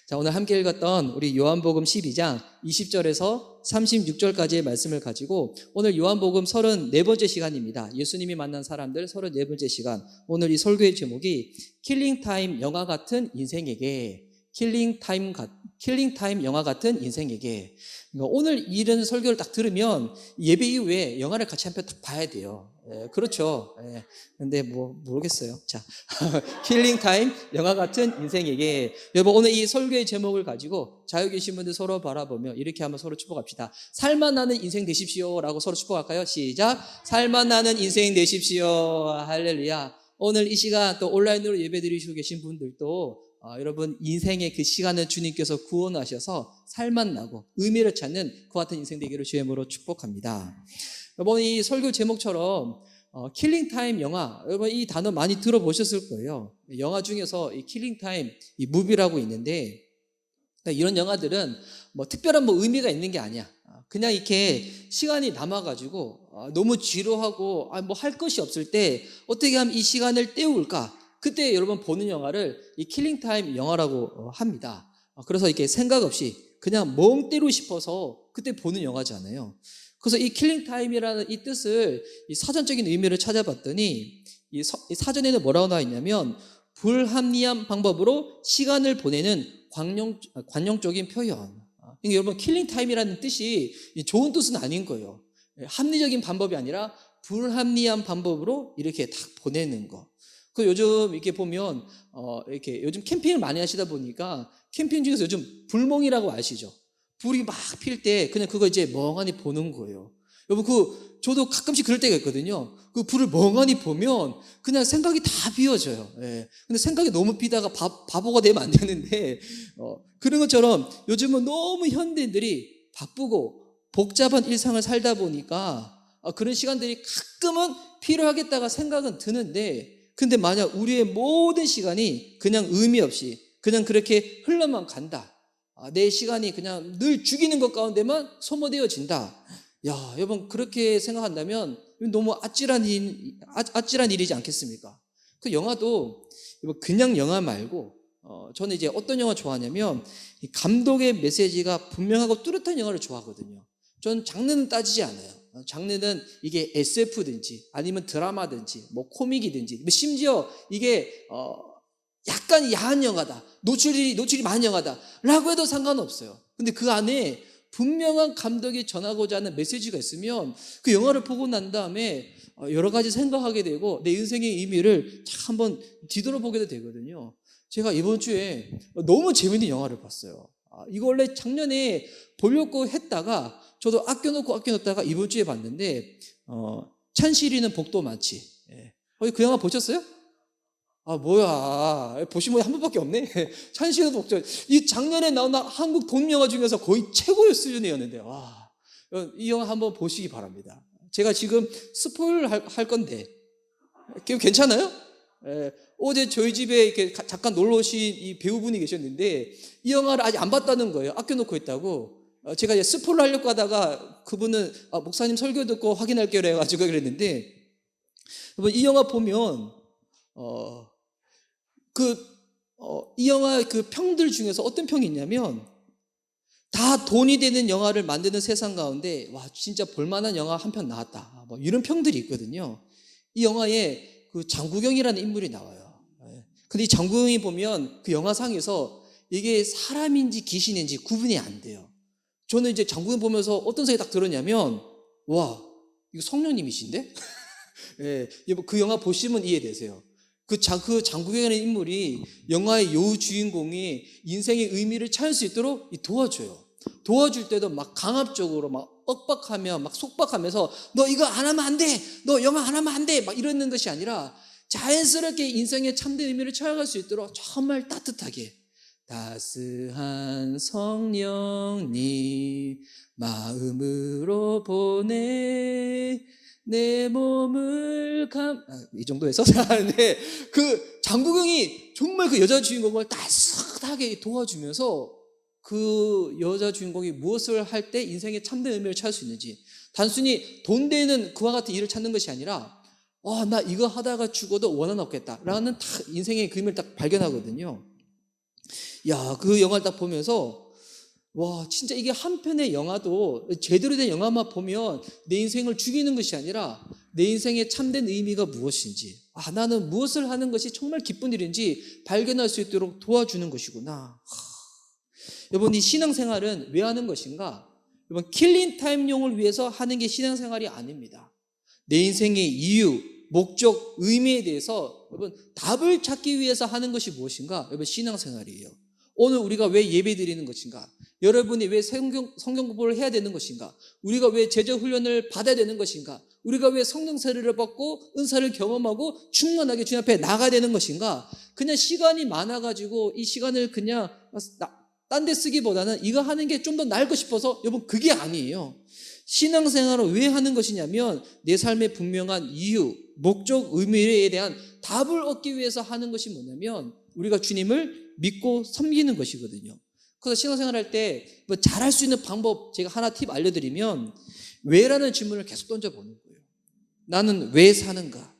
자, 오늘 함께 읽었던 우리 요한복음 12장 20절에서 36절까지의 말씀을 가지고 오늘 요한복음 34번째 시간입니다. 예수님이 만난 사람들 34번째 시간. 오늘 이 설교의 제목이 킬링타임 영화 같은 인생에게, 킬링타임 영화 같은 인생에게. 그러니까 오늘 이런 설교를 딱 들으면 예배 이후에 영화를 같이 한 편 딱 봐야 돼요. 그렇죠. 근데 모르겠어요. 자, 킬링타임 영화 같은 인생에게. 여러분, 오늘 이 설교의 제목을 가지고 자유 계신 분들 서로 바라보며 이렇게 한번 서로 축복합시다. 살만 나는 인생 되십시오 라고 서로 축복할까요? 시작. 살만 나는 인생 되십시오. 할렐루야. 오늘 이 시간 또 온라인으로 예배 드리시고 계신 분들도 여러분 인생의 그 시간을 주님께서 구원하셔서 살만 나고 의미를 찾는 그 같은 인생 되기를 주의 이름으로 축복합니다. 여러분, 이 설교 제목처럼 킬링타임 영화, 여러분 이 단어 많이 들어보셨을 거예요. 영화 중에서 이 킬링타임, 이 무비라고 있는데, 이런 영화들은 특별한 의미가 있는 게 아니야. 그냥 이렇게 시간이 남아가지고 너무 지루하고 할 것이 없을 때 어떻게 하면 이 시간을 때울까? 그때 여러분 보는 영화를 이 킬링타임 영화라고 합니다. 그래서 이렇게 생각 없이 그냥 멍 때리고 싶어서 그때 보는 영화잖아요. 그래서 이 킬링타임이라는 이 뜻을, 이 사전적인 의미를 찾아봤더니 이 사전에는 뭐라고 나와 있냐면 불합리한 방법으로 시간을 보내는 관용적인 표현. 그러니까 여러분 킬링타임이라는 뜻이 좋은 뜻은 아닌 거예요. 합리적인 방법이 아니라 불합리한 방법으로 이렇게 딱 보내는 거. 그 요즘 이렇게 보면 이렇게 요즘 캠핑을 많이 하시다 보니까 캠핑 중에서 요즘 불멍이라고 아시죠? 불이 막 필 때 그냥 그거 이제 멍하니 보는 거예요. 여러분 저도 가끔씩 그럴 때가 있거든요. 그 불을 멍하니 보면 그냥 생각이 다 비워져요. 근데 생각이 너무 비다가 바보가 되면 안 되는데 그런 것처럼 요즘은 너무 현대인들이 바쁘고 복잡한 일상을 살다 보니까 그런 시간들이 가끔은 필요하겠다가 생각은 드는데, 근데 만약 우리의 모든 시간이 그냥 의미 없이 그냥 그렇게 흘러만 간다, 내 시간이 그냥 늘 죽이는 것 가운데만 소모되어진다. 야, 여러분 그렇게 생각한다면 너무 아찔한 일이지 않겠습니까? 그 영화도 그냥 영화 말고 저는 이제 어떤 영화 좋아하냐면 감독의 메시지가 분명하고 뚜렷한 영화를 좋아하거든요. 전 장르는 따지지 않아요. 장르는 이게 SF든지 아니면 드라마든지 코믹이든지 심지어 이게 약간 야한 영화다, 노출이 많은 영화다 라고 해도 상관없어요. 근데 그 안에 분명한 감독이 전하고자 하는 메시지가 있으면 그 영화를 보고 난 다음에 여러 가지 생각하게 되고 내 인생의 의미를 한번 뒤돌아보게 되거든요. 제가 이번 주에 너무 재밌는 영화를 봤어요. 이거 원래 작년에 보려고 했다가 저도 아껴놓다가 이번 주에 봤는데 찬실이는 복도 많지. 그 영화 보셨어요? 뭐야. 보신 분이 한 분밖에 없네. 찬실이는 복도. 이 작년에 나온 한국 독립영화 중에서 거의 최고의 수준이었는데, 와, 이 영화 한번 보시기 바랍니다. 제가 지금 스포일 할 건데 괜찮아요? 어제 저희 집에 이렇게 잠깐 놀러 오신 이 배우분이 계셨는데 이 영화를 아직 안 봤다는 거예요. 아껴놓고 있다고. 제가 이제 스포를 하려고 하다가 그분은 목사님 설교 듣고 확인할게요 해가지고 그랬는데, 여러분 이 영화 보면 이 영화 그 평들 중에서 어떤 평이 있냐면, 다 돈이 되는 영화를 만드는 세상 가운데 와 진짜 볼만한 영화 한 편 나왔다, 이런 평들이 있거든요. 이 영화에 그 장국영이라는 인물이 나와요. 근데 이 장국영이 보면 그 영화상에서 이게 사람인지 귀신인지 구분이 안 돼요. 저는 이제 장국영 보면서 어떤 생각이 딱 들었냐면, 와 이거 성령님이신데? 그 영화 보시면 이해되세요. 그 장국영이라는 인물이 영화의 여주인공이 인생의 의미를 찾을 수 있도록 도와줘요. 도와줄 때도 막 강압적으로 막 억박하며 막 속박하면서 너 이거 안 하면 안 돼, 너 영화 안 하면 안 돼, 막 이러는 것이 아니라 자연스럽게 인생의 참된 의미를 찾아갈 수 있도록 정말 따뜻하게, 따스한 성령님 마음으로 보내 내 몸을 이 정도에서 하는데, 그 장국영이 정말 그 여자 주인공을 따뜻하게 도와주면서 그 여자 주인공이 무엇을 할 때 인생의 참된 의미를 찾을 수 있는지, 단순히 돈 되는 그와 같은 일을 찾는 것이 아니라 나 이거 하다가 죽어도 원한 없겠다 라는 인생의 그 의미를 딱 발견하거든요. 야, 그 영화를 딱 보면서 와, 진짜 이게 한 편의 영화도 제대로 된 영화만 보면 내 인생을 죽이는 것이 아니라 내 인생의 참된 의미가 무엇인지, 나는 무엇을 하는 것이 정말 기쁜 일인지 발견할 수 있도록 도와주는 것이구나. 여러분, 이 신앙생활은 왜 하는 것인가? 여러분, 킬링타임용을 위해서 하는 게 신앙생활이 아닙니다. 내 인생의 이유, 목적, 의미에 대해서 여러분 답을 찾기 위해서 하는 것이 무엇인가? 여러분, 신앙생활이에요. 오늘 우리가 왜 예배 드리는 것인가? 여러분이 왜 성경 공부를 해야 되는 것인가? 우리가 왜 제자 훈련을 받아야 되는 것인가? 우리가 왜 성령 세례를 받고 은사를 경험하고 충만하게 주님 앞에 나가야 되는 것인가? 그냥 시간이 많아가지고 이 시간을 그냥 딴 데 쓰기보다는 이거 하는 게 좀 더 나을 것 싶어서 여러분 그게 아니에요. 신앙생활을 왜 하는 것이냐면 내 삶의 분명한 이유, 목적, 의미에 대한 답을 얻기 위해서 하는 것이 뭐냐면 우리가 주님을 믿고 섬기는 것이거든요. 그래서 신앙생활할 때 뭐 잘할 수 있는 방법 제가 하나 팁 알려드리면 왜라는 질문을 계속 던져보는 거예요. 나는 왜 사는가?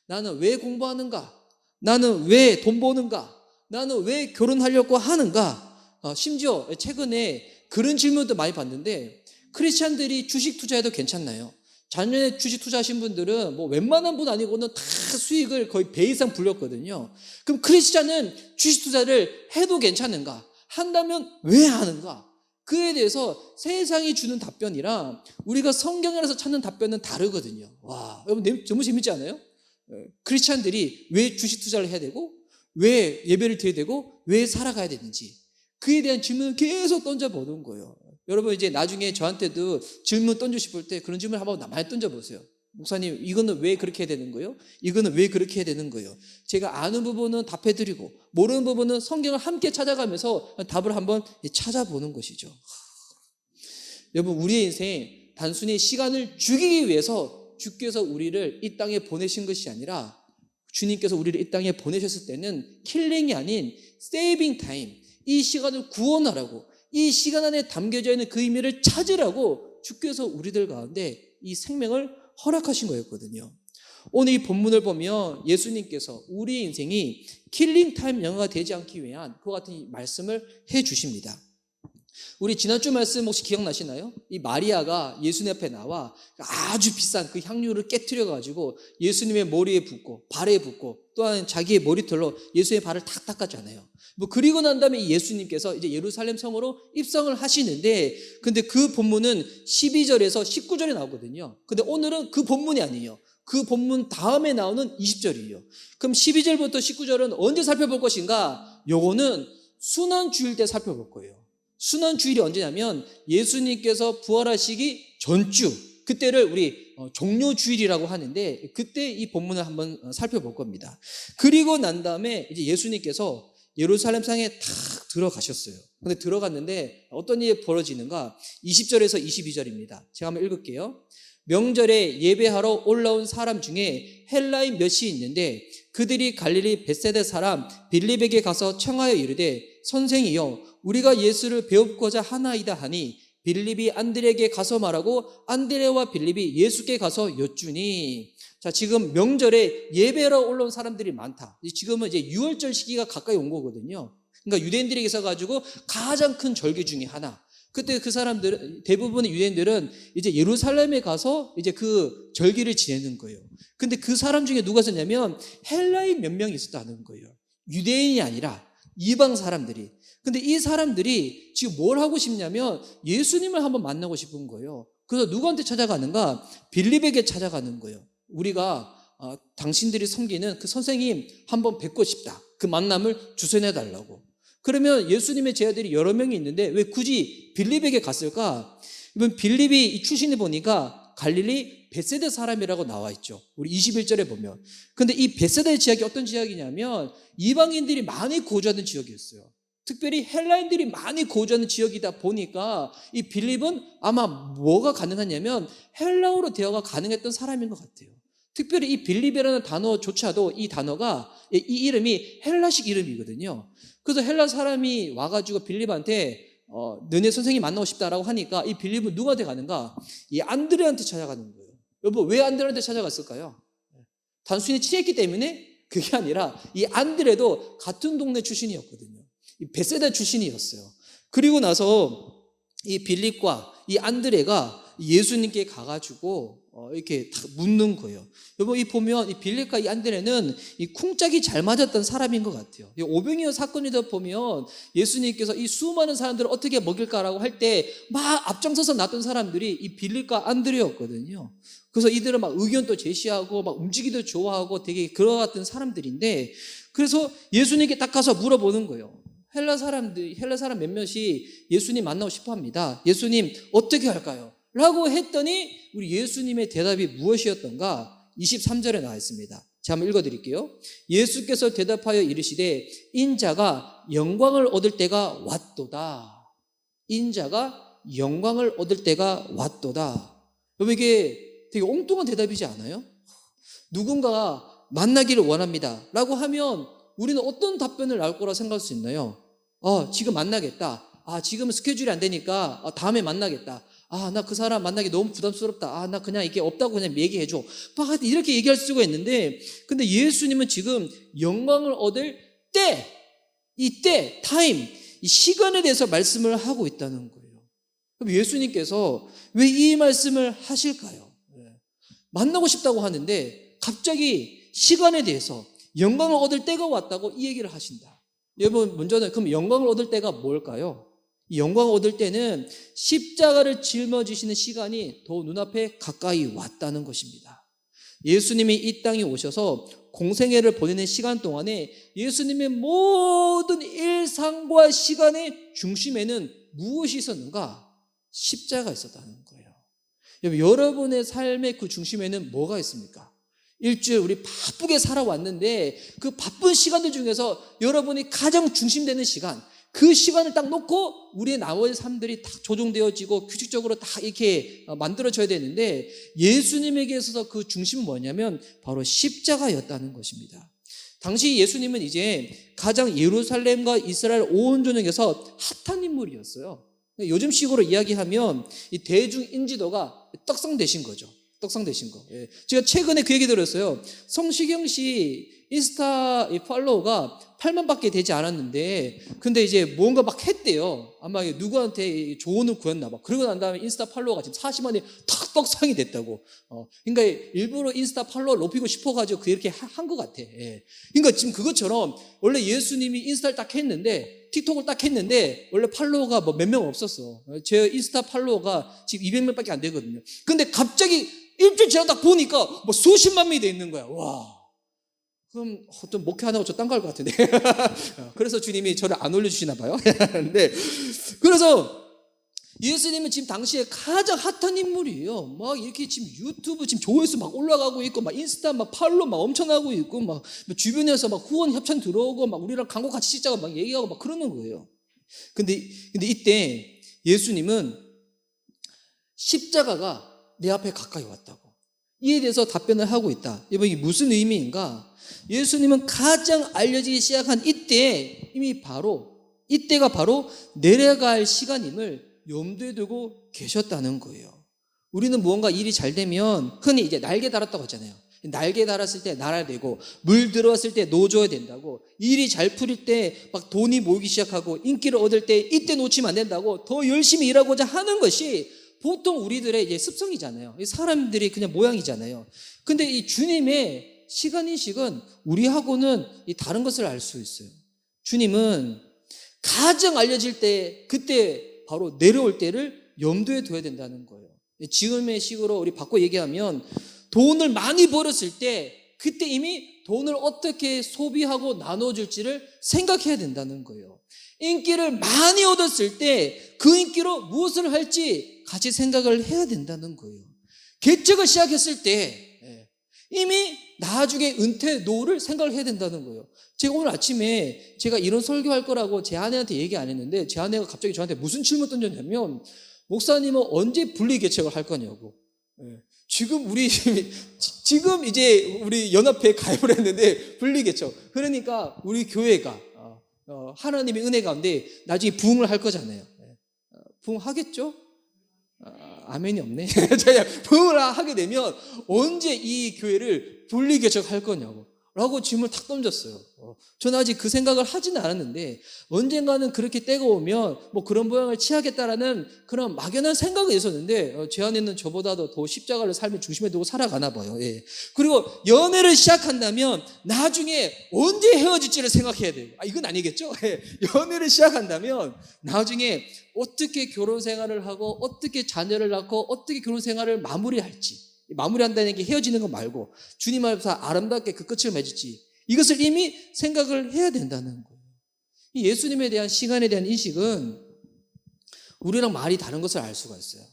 나는 왜 공부하는가? 나는 왜 돈 버는가? 나는 왜 결혼하려고 하는가? 심지어 최근에 그런 질문도 많이 봤는데 크리스찬들이 주식 투자해도 괜찮나요? 작년에 주식 투자하신 분들은 뭐 웬만한 분 아니고는 다 수익을 거의 배 이상 불렸거든요. 그럼 크리스찬은 주식 투자를 해도 괜찮은가? 한다면 왜 하는가? 그에 대해서 세상이 주는 답변이랑 우리가 성경에서 찾는 답변은 다르거든요. 와, 여러분 너무 재밌지 않아요? 크리스찬들이 왜 주식 투자를 해야 되고 왜 예배를 드려야 되고 왜 살아가야 되는지 그에 대한 질문을 계속 던져보는 거예요. 여러분 이제 나중에 저한테도 질문 던지실 때 그런 질문 한번 많이 던져보세요. 목사님 이거는 왜 그렇게 해야 되는 거예요? 이거는 왜 그렇게 해야 되는 거예요? 제가 아는 부분은 답해드리고 모르는 부분은 성경을 함께 찾아가면서 답을 한번 찾아보는 것이죠. 여러분 우리의 인생 단순히 시간을 죽이기 위해서 주께서 우리를 이 땅에 보내신 것이 아니라 주님께서 우리를 이 땅에 보내셨을 때는 킬링이 아닌 세이빙 타임, 이 시간을 구원하라고 이 시간 안에 담겨져 있는 그 의미를 찾으라고 주께서 우리들 가운데 이 생명을 허락하신 거였거든요. 오늘 이 본문을 보면 예수님께서 우리의 인생이 킬링타임 영화가 되지 않기 위한 그와 같은 말씀을 해 주십니다. 우리 지난주 말씀 혹시 기억나시나요? 이 마리아가 예수님 앞에 나와 아주 비싼 그 향유를 깨트려가지고 예수님의 머리에 붓고 발에 붓고 또한 자기의 머리털로 예수의 발을 탁 닦았잖아요. 뭐 그리고 난 다음에 예수님께서 이제 예루살렘 성으로 입성을 하시는데 근데 그 본문은 12절에서 19절에 나오거든요. 근데 오늘은 그 본문이 아니에요. 그 본문 다음에 나오는 20절이에요. 그럼 12절부터 19절은 언제 살펴볼 것인가? 요거는 순환주일 때 살펴볼 거예요. 순환주일이 언제냐면 예수님께서 부활하시기 전주, 그때를 우리 종료주일이라고 하는데 그때 이 본문을 한번 살펴볼 겁니다. 그리고 난 다음에 이제 예수님께서 예루살렘 상에 탁 들어가셨어요. 근데 들어갔는데 어떤 일이 벌어지는가? 20절에서 22절입니다. 제가 한번 읽을게요. 명절에 예배하러 올라온 사람 중에 헬라인 몇이 있는데 그들이 갈릴리 벳세다 사람 빌립에게 가서 청하여 이르되 선생이여 우리가 예수를 배웁고자 하나이다 하니 빌립이 안드레에게 가서 말하고 안드레와 빌립이 예수께 가서 여쭈니. 자, 지금 명절에 예배하러 올라온 사람들이 많다. 지금은 이제 6월절 시기가 가까이 온 거거든요. 그러니까 유대인들에게 있어가지고 가장 큰 절기 중에 하나. 그때 그 사람들은 대부분의 유대인들은 이제 예루살렘에 가서 이제 그 절기를 지내는 거예요. 근데 그 사람 중에 누가 있었냐면 헬라인 몇 명이 있었다는 거예요. 유대인이 아니라 이방 사람들이. 근데 이 사람들이 지금 뭘 하고 싶냐면 예수님을 한번 만나고 싶은 거예요. 그래서 누구한테 찾아가는가? 빌립에게 찾아가는 거예요. 우리가 당신들이 섬기는 그 선생님 한번 뵙고 싶다. 그 만남을 주선해 달라고. 그러면 예수님의 제자들이 여러 명이 있는데 왜 굳이 빌립에게 갔을까? 이번 빌립이 이 출신을 보니까 갈릴리 벳세다 사람이라고 나와 있죠. 우리 21절에 보면. 근데 이 벳세다의 지역이 어떤 지역이냐면 이방인들이 많이 거주하는 지역이었어요. 특별히 헬라인들이 많이 거주하는 지역이다 보니까 이 빌립은 아마 뭐가 가능하냐면 헬라어로 대화가 가능했던 사람인 것 같아요. 특별히 이 빌립이라는 단어조차도 이 단어가 이 이름이 헬라식 이름이거든요. 그래서 헬라 사람이 와가지고 빌립한테 너네 선생님 만나고 싶다라고 하니까 이 빌립은 누구한테 가는가? 이 안드레한테 찾아가는 거예요. 여러분 왜 안드레한테 찾아갔을까요? 단순히 친했기 때문에? 그게 아니라 이 안드레도 같은 동네 출신이었거든요. 이 베세다 출신이었어요. 그리고 나서 이 빌립과 이 안드레가 예수님께 가가지고 이렇게 다 묻는 거예요. 여러분, 이 보면 이 빌립과 이 안드레는 이 쿵짝이 잘 맞았던 사람인 것 같아요. 이 오병이어 사건에도 보면 예수님께서 이 수많은 사람들을 어떻게 먹일까라고 할 때 막 앞장서서 나왔던 사람들이 이 빌립과 안드레였거든요. 그래서 이들은 막 의견도 제시하고 막 움직이도 좋아하고 되게 그런 같은 사람들인데, 그래서 예수님께 딱 가서 물어보는 거예요. 헬라 사람 몇몇이 예수님 만나고 싶어 합니다. 예수님 어떻게 할까요? 라고 했더니 우리 예수님의 대답이 무엇이었던가 23절에 나와 있습니다. 제가 한번 읽어드릴게요. 예수께서 대답하여 이르시되 인자가 영광을 얻을 때가 왔도다. 인자가 영광을 얻을 때가 왔도다. 여러분, 이게 되게 엉뚱한 대답이지 않아요? 누군가가 만나기를 원합니다 라고 하면 우리는 어떤 답변을 나올 거라 생각할 수 있나요? 지금 만나겠다. 지금은 스케줄이 안 되니까 다음에 만나겠다. 나 그 사람 만나기 너무 부담스럽다. 나 그냥 이게 없다고 그냥 얘기해줘. 막 이렇게 얘기할 수가 있는데, 근데 예수님은 지금 영광을 얻을 때, 이 때, 타임, 이 시간에 대해서 말씀을 하고 있다는 거예요. 그럼 예수님께서 왜 이 말씀을 하실까요? 만나고 싶다고 하는데 갑자기 시간에 대해서 영광을 얻을 때가 왔다고 이 얘기를 하신다. 여러분, 먼저는 그럼 영광을 얻을 때가 뭘까요? 이 영광을 얻을 때는 십자가를 짊어지시는 시간이 더 눈앞에 가까이 왔다는 것입니다. 예수님이 이 땅에 오셔서 공생애를 보내는 시간 동안에 예수님의 모든 일상과 시간의 중심에는 무엇이 있었는가? 십자가가 있었다는 거예요. 여러분의 삶의 그 중심에는 뭐가 있습니까? 일주일 우리 바쁘게 살아왔는데 그 바쁜 시간들 중에서 여러분이 가장 중심되는 시간, 그 시간을 딱 놓고 우리의 나머지 삶들이 다 조정되어지고 규칙적으로 다 이렇게 만들어져야 되는데, 예수님에게 있어서 그 중심은 뭐냐면 바로 십자가였다는 것입니다. 당시 예수님은 이제 가장 예루살렘과 이스라엘 온 전역에서 핫한 인물이었어요. 요즘 식으로 이야기하면 이 대중 인지도가 떡상되신 거죠. 떡상되신 거. 제가 최근에 그 얘기 들었어요. 성시경 씨 인스타 팔로워가 8만밖에 되지 않았는데, 근데 이제 뭔가 막 했대요. 아마 누구한테 조언을 구했나 봐. 그러고 난 다음에 인스타 팔로워가 지금 40만이 탁 떡상이 됐다고. 그러니까 일부러 인스타 팔로워 높이고 싶어가지고 그렇게 한 것 같아. 그러니까 지금 그것처럼 원래 예수님이 인스타를 딱 했는데, 틱톡을 딱 했는데 원래 팔로워가 뭐 몇 명 없었어. 제 인스타 팔로워가 지금 200명밖에 안 되거든요. 근데 갑자기 일주일 지나다 딱 보니까 뭐 수십만 명이 돼 있는 거야. 와. 그럼 어떤 목회 안 하고 저 딴 거 할 것 같은데. 그래서 주님이 저를 안 올려주시나 봐요. 근데 그래서 예수님은 지금 당시에 가장 핫한 인물이에요. 막 이렇게 지금 유튜브 지금 조회수 막 올라가고 있고, 막 인스타 막 팔로 막 엄청 하고 있고, 막 주변에서 막 후원 협찬 들어오고, 막 우리랑 광고 같이 찍자고 막 얘기하고 막 그러는 거예요. 근데 이때 예수님은 십자가가 내 앞에 가까이 왔다고, 이에 대해서 답변을 하고 있다. 이게 무슨 의미인가? 예수님은 가장 알려지기 시작한 이때가 바로 내려갈 시간임을 염두에 두고 계셨다는 거예요. 우리는 무언가 일이 잘 되면 흔히 이제 날개 달았다고 하잖아요. 날개 달았을 때 날아야 되고, 물 들어왔을 때 놓아줘야 된다고, 일이 잘 풀릴 때 막 돈이 모이기 시작하고, 인기를 얻을 때 이때 놓치면 안 된다고 더 열심히 일하고자 하는 것이 보통 우리들의 이제 습성이잖아요. 사람들이 그냥 모양이잖아요. 근데 이 주님의 시간인식은 우리하고는 이 다른 것을 알 수 있어요. 주님은 가장 알려질 때, 그때 바로 내려올 때를 염두에 둬야 된다는 거예요. 지금의 식으로 우리 바꿔 얘기하면, 돈을 많이 벌었을 때 그때 이미 돈을 어떻게 소비하고 나눠줄지를 생각해야 된다는 거예요. 인기를 많이 얻었을 때 그 인기로 무엇을 할지 같이 생각을 해야 된다는 거예요. 개척을 시작했을 때 이미 나중에 은퇴 노후를 생각을 해야 된다는 거예요. 제가 오늘 아침에 제가 이런 설교할 거라고 제 아내한테 얘기 안 했는데, 제 아내가 갑자기 저한테 무슨 질문 던졌냐면, 목사님은 언제 분리개척을 할 거냐고. 지금 이제 우리 연합회에 가입을 했는데 분리개척. 그러니까 우리 교회가 하나님의 은혜 가운데 나중에 부흥을 할 거잖아요. 부흥하겠죠? 아멘이 없네. 부흥을 하게 되면 언제 이 교회를 분리개척할 거냐고. 라고 질문을 탁 던졌어요. 저는 아직 그 생각을 하지는 않았는데 언젠가는 그렇게 때가 오면 뭐 그런 모양을 취하겠다라는 그런 막연한 생각이 있었는데 제 안에는 저보다도 더 십자가를 삶의 중심에 두고 살아가나 봐요. 예. 그리고 연애를 시작한다면 나중에 언제 헤어질지를 생각해야 돼요. 이건 아니겠죠? 예. 연애를 시작한다면 나중에 어떻게 결혼 생활을 하고 어떻게 자녀를 낳고 어떻게 결혼 생활을 마무리할지, 마무리한다는 게 헤어지는 거 말고 주님 앞에서 아름답게 그 끝을 맺을지 이것을 이미 생각을 해야 된다는 거예요. 이 예수님에 대한 시간에 대한 인식은 우리랑 말이 다른 것을 알 수가 있어요.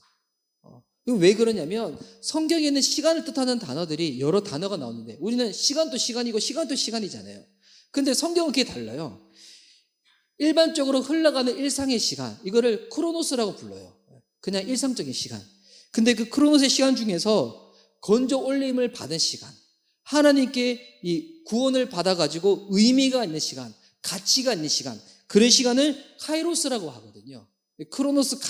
왜 그러냐면 성경에 있는 시간을 뜻하는 단어들이 여러 단어가 나오는데 우리는 시간도 시간이고 시간도 시간이잖아요. 근데 성경은 그게 달라요. 일반적으로 흘러가는 일상의 시간, 이거를 크로노스라고 불러요. 그냥 일상적인 시간. 근데 그 크로노스의 시간 중에서 건져 올림을 받은 시간, 하나님께 이 구원을 받아가지고 의미가 있는 시간, 가치가 있는 시간, 그런 시간을 카이로스라고 하거든요. 크로노스,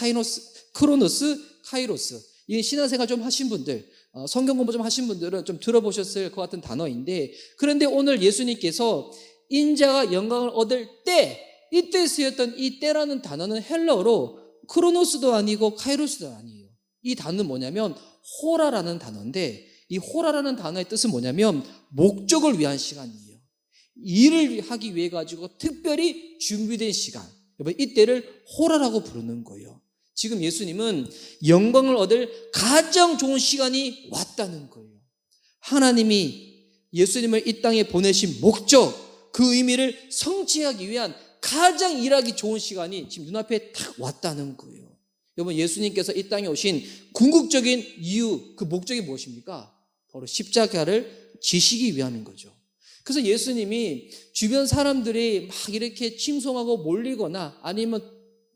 카이로스. 이 신앙생활 좀 하신 분들, 성경 공부 좀 하신 분들은 좀 들어보셨을 것 같은 단어인데, 그런데 오늘 예수님께서 인자가 영광을 얻을 때, 이때 쓰였던 이 때라는 단어는 헬라어로 크로노스도 아니고 카이로스도 아니에요. 이 단어는 뭐냐면 호라라는 단어인데 이 호라라는 단어의 뜻은 뭐냐면 목적을 위한 시간이에요. 일을 하기 위해 가지고 특별히 준비된 시간. 이때를 호라라고 부르는 거예요. 지금 예수님은 영광을 얻을 가장 좋은 시간이 왔다는 거예요. 하나님이 예수님을 이 땅에 보내신 목적, 그 의미를 성취하기 위한 가장 일하기 좋은 시간이 지금 눈앞에 딱 왔다는 거예요. 여러분, 예수님께서 이 땅에 오신 궁극적인 이유, 그 목적이 무엇입니까? 바로 십자가를 지시기 위함인 거죠. 그래서 예수님이 주변 사람들이 막 이렇게 칭송하고 몰리거나 아니면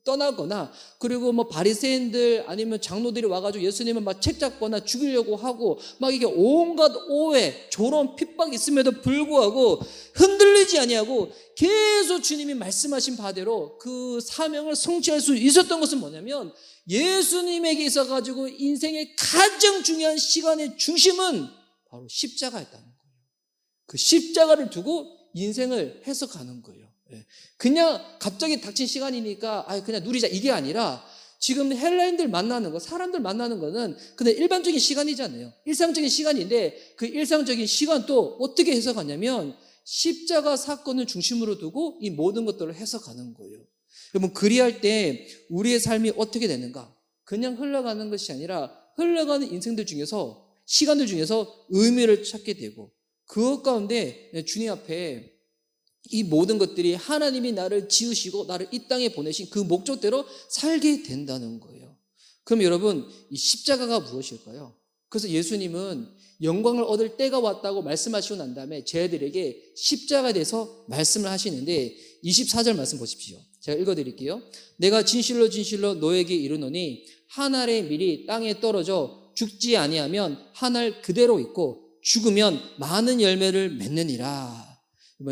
떠나거나 그리고 뭐 바리새인들 아니면 장로들이 와가지고 예수님을 막 책잡거나 죽이려고 하고 막 이게 온갖 오해, 조롱, 핍박이 있음에도 불구하고 흔들리지 아니하고 계속 주님이 말씀하신 바대로 그 사명을 성취할 수 있었던 것은 뭐냐면 예수님에게 있어가지고 인생의 가장 중요한 시간의 중심은 바로 십자가였다는 거예요. 그 십자가를 두고 인생을 해석하는 거예요. 그냥 갑자기 닥친 시간이니까 그냥 누리자 이게 아니라 지금 헬라인들 만나는 거, 사람들 만나는 거는 그냥 일반적인 시간이잖아요. 일상적인 시간인데 그 일상적인 시간 또 어떻게 해석하냐면 십자가 사건을 중심으로 두고 이 모든 것들을 해석하는 거예요. 여러분, 그리할 때 우리의 삶이 어떻게 되는가? 그냥 흘러가는 것이 아니라 흘러가는 인생들 중에서, 시간들 중에서 의미를 찾게 되고 그것 가운데 주님 앞에 이 모든 것들이 하나님이 나를 지으시고 나를 이 땅에 보내신 그 목적대로 살게 된다는 거예요. 그럼 여러분, 이 십자가가 무엇일까요? 그래서 예수님은 영광을 얻을 때가 왔다고 말씀하시고 난 다음에 저희들에게 십자가에 대해서 말씀을 하시는데 24절 말씀 보십시오. 제가 읽어드릴게요. 내가 진실로 진실로 너에게 이르노니 한 알의 밀이 땅에 떨어져 죽지 아니하면 한 알 그대로 있고 죽으면 많은 열매를 맺느니라.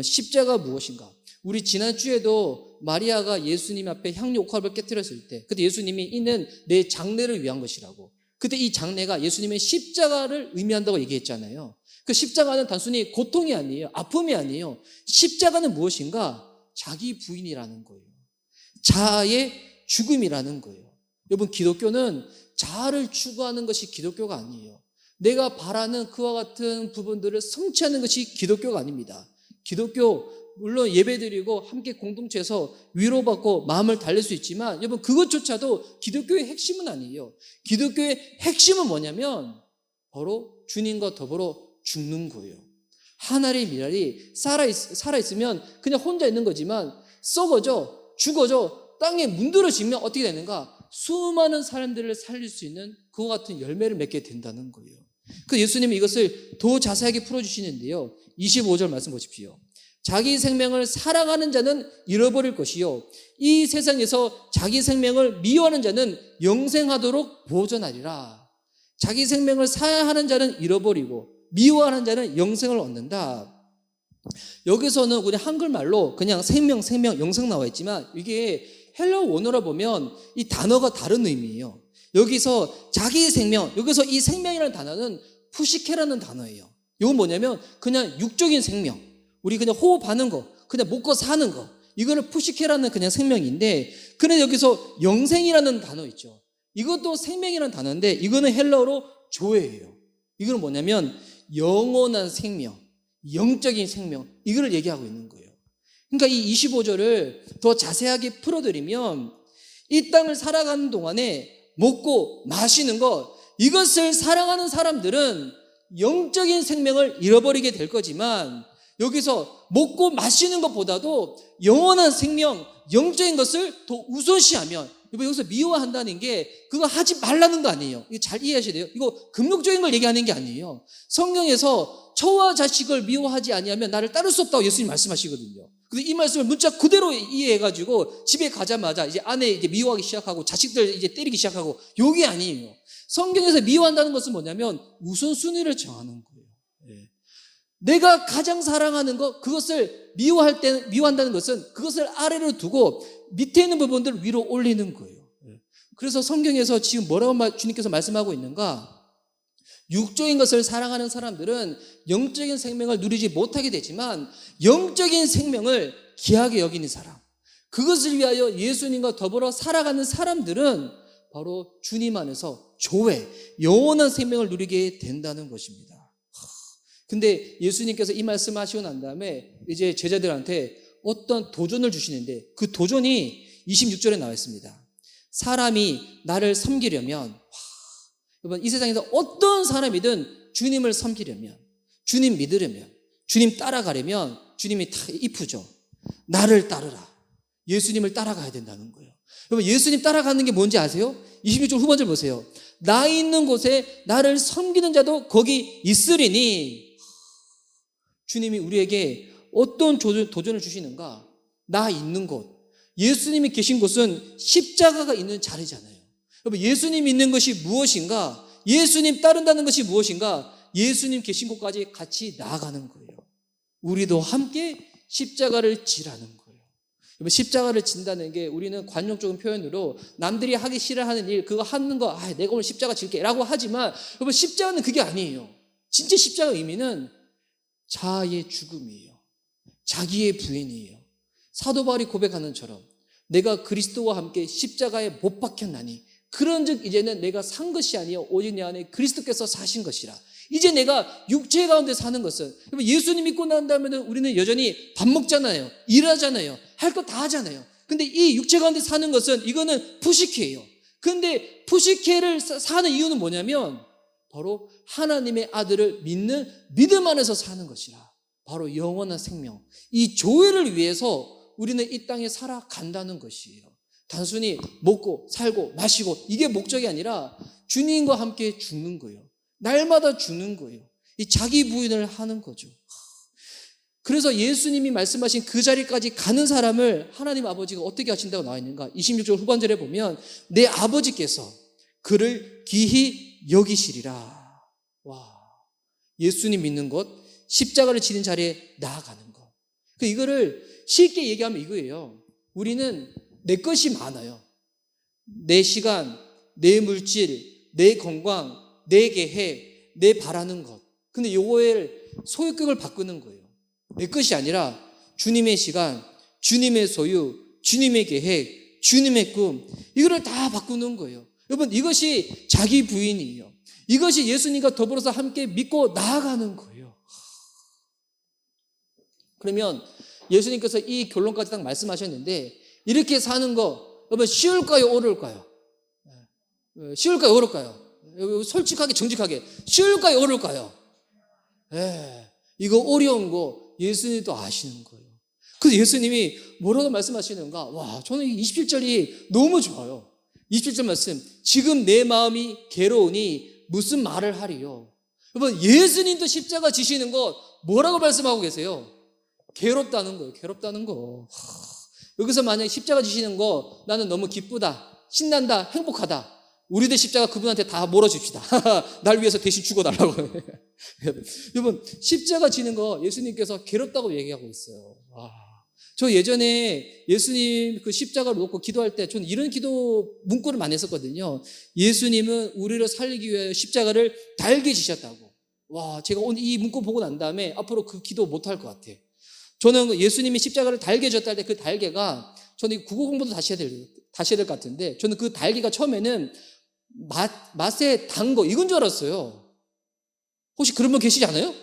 십자가 무엇인가? 우리 지난주에도 마리아가 예수님 앞에 향유 옥합을 깨뜨렸을 때 그때 예수님이 이는 내 장례를 위한 것이라고, 그때 이 장례가 예수님의 십자가를 의미한다고 얘기했잖아요. 그 십자가는 단순히 고통이 아니에요. 아픔이 아니에요. 십자가는 무엇인가? 자기 부인이라는 거예요. 자아의 죽음이라는 거예요. 여러분, 기독교는 자아를 추구하는 것이 기독교가 아니에요. 내가 바라는 그와 같은 부분들을 성취하는 것이 기독교가 아닙니다. 기독교, 물론 예배드리고 함께 공동체에서 위로받고 마음을 달랠 수 있지만 여러분, 그것조차도 기독교의 핵심은 아니에요. 기독교의 핵심은 뭐냐면 바로 주님과 더불어 죽는 거예요. 한 알의 밀알이 살아있으면 그냥 혼자 있는 거지만 썩어져, 죽어져, 땅에 문드러지면 어떻게 되는가? 수많은 사람들을 살릴 수 있는 그와 같은 열매를 맺게 된다는 거예요. 그 예수님이 이것을 더 자세하게 풀어주시는데요. 25절 말씀 보십시오. 자기 생명을 사랑하는 자는 잃어버릴 것이요 이 세상에서 자기 생명을 미워하는 자는 영생하도록 보존하리라. 자기 생명을 사랑하는 자는 잃어버리고 미워하는 자는 영생을 얻는다. 여기서는 우리 한글말로 그냥 생명, 영생 나와 있지만 이게 헬라어 원어로 보면 이 단어가 다른 의미예요. 여기서 자기 생명, 여기서 이 생명이라는 단어는 푸시케라는 단어예요. 이건 뭐냐면 그냥 육적인 생명, 우리 그냥 호흡하는 거, 그냥 먹고 사는 거, 이거는 푸시케라는 그냥 생명인데, 그런데 여기서 영생이라는 단어 있죠. 이것도 생명이라는 단어인데 이거는 헬라어로 조에예요. 이거는 뭐냐면 영원한 생명, 영적인 생명, 이거를 얘기하고 있는 거예요. 그러니까 이 25절을 더 자세하게 풀어드리면 이 땅을 살아가는 동안에 먹고 마시는 것, 이것을 사랑하는 사람들은 영적인 생명을 잃어버리게 될 거지만 여기서 먹고 마시는 것보다도 영원한 생명, 영적인 것을 더 우선시하면, 여기서 미워한다는 게 그거 하지 말라는 거 아니에요. 이거 잘 이해하셔야 돼요. 이거 금욕적인 걸 얘기하는 게 아니에요. 성경에서 처와 자식을 미워하지 아니하면 나를 따를 수 없다고 예수님 말씀하시거든요. 근데 이 말씀을 문자 그대로 이해해가지고 집에 가자마자 이제 아내 이제 미워하기 시작하고 자식들 이제 때리기 시작하고, 요게 아니에요. 성경에서 미워한다는 것은 뭐냐면 우선순위를 정하는 거예요. 내가 가장 사랑하는 것, 그것을 미워한다는 것은 그것을 아래로 두고 밑에 있는 부분들을 위로 올리는 거예요. 그래서 성경에서 지금 뭐라고 주님께서 말씀하고 있는가? 육적인 것을 사랑하는 사람들은 영적인 생명을 누리지 못하게 되지만 영적인 생명을 귀하게 여기는 사람, 그것을 위하여 예수님과 더불어 살아가는 사람들은 바로 주님 안에서 조회, 영원한 생명을 누리게 된다는 것입니다. 근데 예수님께서 이 말씀을 하시고 난 다음에 이제 제자들한테 어떤 도전을 주시는데, 그 도전이 26절에 나와 있습니다. 사람이 나를 섬기려면, 여러분 이 세상에서 어떤 사람이든 주님을 섬기려면, 주님 믿으려면, 주님 따라가려면 주님이 다 이쁘죠. 나를 따르라. 예수님을 따라가야 된다는 거예요. 여러분 예수님 따라가는 게 뭔지 아세요? 26절 후반절 보세요. 나 있는 곳에 나를 섬기는 자도 거기 있으리니. 주님이 우리에게 어떤 도전을 주시는가? 나 있는 곳, 예수님이 계신 곳은 십자가가 있는 자리잖아요. 여러분 예수님 있는 것이 무엇인가? 예수님 따른다는 것이 무엇인가? 예수님 계신 곳까지 같이 나아가는 거예요. 우리도 함께 십자가를 지라는 거예요. 여러분 십자가를 진다는 게 우리는 관용적인 표현으로 남들이 하기 싫어하는 일, 그거 하는 거, 내가 오늘 십자가 질게 라고 하지만, 여러분 십자가는 그게 아니에요. 진짜 십자가 의미는 자아의 죽음이에요. 자기의 부인이에요. 사도 바울이 고백하는 처럼 내가 그리스도와 함께 십자가에 못 박혔나니 그런즉 이제는 내가 산 것이 아니요 오직 내 안에 그리스도께서 사신 것이라. 이제 내가 육체 가운데 사는 것은, 예수님 믿고 난 다음에 우리는 여전히 밥 먹잖아요, 일하잖아요, 할 거 다 하잖아요. 근데 이 육체 가운데 사는 것은 이거는 푸시케예요. 근데 푸시케를 사는 이유는 뭐냐면 바로 하나님의 아들을 믿는 믿음 안에서 사는 것이라. 바로 영원한 생명, 이 조회를 위해서 우리는 이 땅에 살아간다는 것이에요. 단순히 먹고 살고 마시고 이게 목적이 아니라 주님과 함께 죽는 거예요. 날마다 죽는 거예요. 이 자기 부인을 하는 거죠. 그래서 예수님이 말씀하신 그 자리까지 가는 사람을 하나님 아버지가 어떻게 하신다고 나와 있는가? 26절 후반절에 보면 내 아버지께서 그를 귀히 여기시리라. 와, 예수님 믿는 것, 십자가를 지는 자리에 나아가는 것. 이거를 쉽게 얘기하면 이거예요. 우리는 내 것이 많아요. 내 시간, 내 물질, 내 건강, 내 계획, 내 바라는 것. 근데 요거에 소유격을 바꾸는 거예요. 내 것이 아니라 주님의 시간, 주님의 소유, 주님의 계획, 주님의 꿈, 이거를 다 바꾸는 거예요. 여러분 이것이 자기 부인이에요. 이것이 예수님과 더불어서 함께 믿고 나아가는 거예요. 그러면 예수님께서 이 결론까지 딱 말씀하셨는데, 이렇게 사는 거 여러분 쉬울까요, 어려울까요? 쉬울까요, 어려울까요? 솔직하게 정직하게 쉬울까요, 어려울까요? 이거 어려운 거 예수님도 아시는 거예요. 그래서 예수님이 뭐라고 말씀하시는가? 와, 저는 27절이 너무 좋아요. 27절 말씀, 지금 내 마음이 괴로우니 무슨 말을 하리요? 여러분 예수님도 십자가 지시는 것 뭐라고 말씀하고 계세요? 괴롭다는 거예요. 괴롭다는 거. 여기서 만약에 십자가 지시는 거 나는 너무 기쁘다, 신난다, 행복하다, 우리들 십자가 그분한테 다 몰아줍시다. 날 위해서 대신 죽어달라고. 여러분 십자가 지는 거 예수님께서 괴롭다고 얘기하고 있어요. 와. 저 예전에 예수님 그 십자가를 놓고 기도할 때 저는 이런 기도 문구를 많이 했었거든요. 예수님은 우리를 살리기 위해 십자가를 달게 지셨다고. 와, 제가 오늘 이 문구 보고 난 다음에 앞으로 그 기도 못할 것 같아. 저는 예수님이 십자가를 달게 졌다 할 때 그 달게가, 저는 국어 공부도 다시 해야 될 것 같은데, 저는 그 달게가 처음에는 맛에 단 거, 이건 줄 알았어요. 혹시 그런 분 계시지 않아요?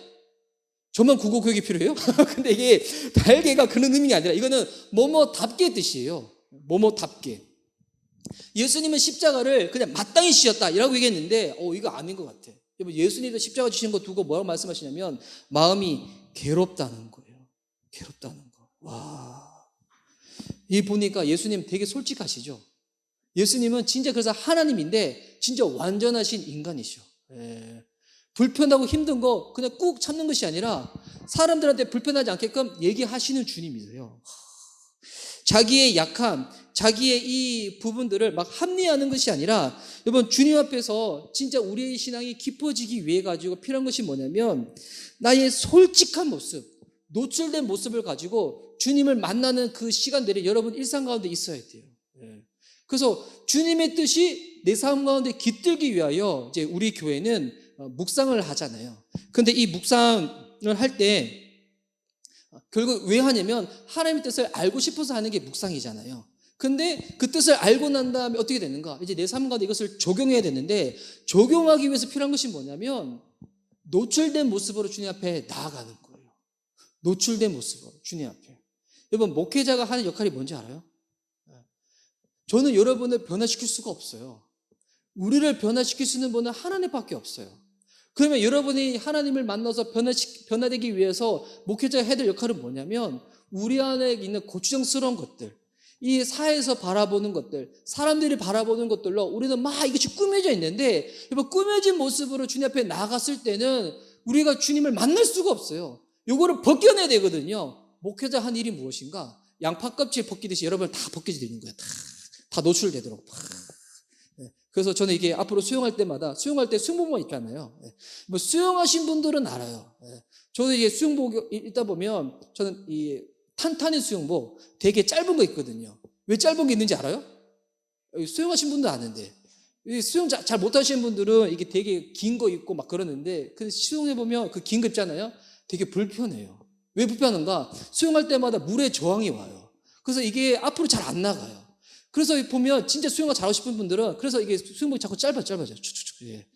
저만 국어 교육이 필요해요? 근데 이게 달게가 그런 의미가 아니라 이거는 뭐뭐답게 뜻이에요. 뭐뭐답게. 예수님은 십자가를 그냥 마땅히 지셨다 이라고 얘기했는데 이거 아닌 것 같아. 여러분, 예수님도 십자가 지신 거 두고 뭐라고 말씀하시냐면 마음이 괴롭다는 거예요. 괴롭다는 거. 와, 이 보니까 예수님 되게 솔직하시죠. 예수님은 진짜 그래서 하나님인데 진짜 완전하신 인간이셔. 예. 불편하고 힘든 거 그냥 꾹 참는 것이 아니라 사람들한테 불편하지 않게끔 얘기하시는 주님이세요. 자기의 약함, 자기의 이 부분들을 막 합리화하는 것이 아니라, 여러분, 주님 앞에서 진짜 우리의 신앙이 깊어지기 위해 가지고 필요한 것이 뭐냐면 나의 솔직한 모습, 노출된 모습을 가지고 주님을 만나는 그 시간들이 여러분 일상 가운데 있어야 돼요. 그래서 주님의 뜻이 내 삶 가운데 깃들기 위하여 이제 우리 교회는 묵상을 하잖아요. 그런데 이 묵상을 할 때 결국 왜 하냐면 하나님의 뜻을 알고 싶어서 하는 게 묵상이잖아요. 근데 그 뜻을 알고 난 다음에 어떻게 되는가? 이제 내 삶 가운데 이것을 적용해야 되는데, 적용하기 위해서 필요한 것이 뭐냐면 노출된 모습으로 주님 앞에 나아가는 거예요. 노출된 모습으로 주님 앞에. 여러분, 목회자가 하는 역할이 뭔지 알아요? 저는 여러분을 변화시킬 수가 없어요. 우리를 변화시킬 수 있는 분은 하나님밖에 없어요. 그러면 여러분이 하나님을 만나서 변화되기 위해서 목회자가 해야 될 역할은 뭐냐면 우리 안에 있는 고추장스러운 것들, 이 사회에서 바라보는 것들, 사람들이 바라보는 것들로 우리는 막 이것이 꾸며져 있는데, 여러분, 꾸며진 모습으로 주님 앞에 나갔을 때는 우리가 주님을 만날 수가 없어요. 요거를 벗겨내야 되거든요. 목회자 한 일이 무엇인가? 양파 껍질 벗기듯이 여러분을 다 벗겨지는 거예요. 다 노출되도록. 그래서 저는 이게 앞으로 수용할 때마다, 수용할 때 수영복만 입잖아요. 뭐 수영하신 분들은 알아요. 저는 이게 수영복 입다 보면 저는 이 탄탄한 수영복 되게 짧은 거 있거든요. 왜 짧은 게 있는지 알아요? 수영하신 분도 아는데, 수영 잘 못하시는 분들은 이게 되게 긴 거 입고 막 그러는데, 근데 수영해 보면 그 긴 거 입잖아요. 되게 불편해요. 왜 불편한가? 수영할 때마다 물의 저항이 와요. 그래서 이게 앞으로 잘 안 나가요. 그래서 보면 진짜 수영을 잘하고 싶은 분들은 그래서 이게 수영복이 자꾸 짧아져요. 예.